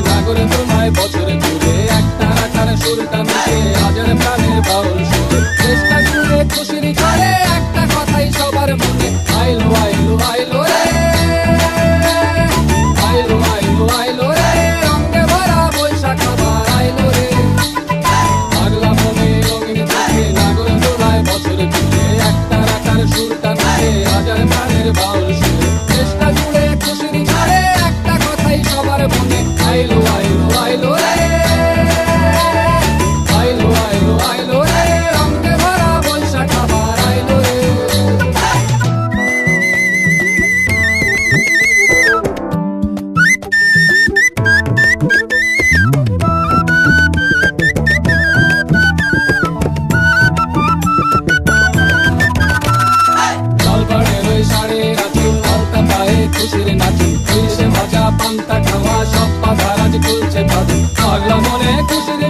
নাগরে তোমায় বছরে জুড়ে একটা রাখার সুরটা মিশে হাজার প্রাণের বাউল সুরে চেষ্টা জুড়ে খুশির ঝড়ে একটা কথাই সবার মনে আইলো আইলো আইলো রে আইলো আইলো আইলো রে রঙে ভরা বৈশাখ আবার আইলো রে পাগলা মনে রঙিন চোখে নাগরে তোমায় বছরে জুড়ে একটা রাখার সুরটা মিশে হাজার প্রাণের বাউল সুরে চেষ্টা জুড়ে খুশির ঝড়ে একটা কথাই সবার মনে আইলো আইলো আইলো রে আইলো আইলো আইলো রে রঙে ভরা বৈশাখ আবার আইলো রে লালপাড়ের ওই শাড়ির আঁচল আলতা পায়ে খুশির নাচি ইলিশে ভাজা পান্তা খাওয়া সব বাধা রাজ খুলছে ভাদু পাগলা মনে খুশির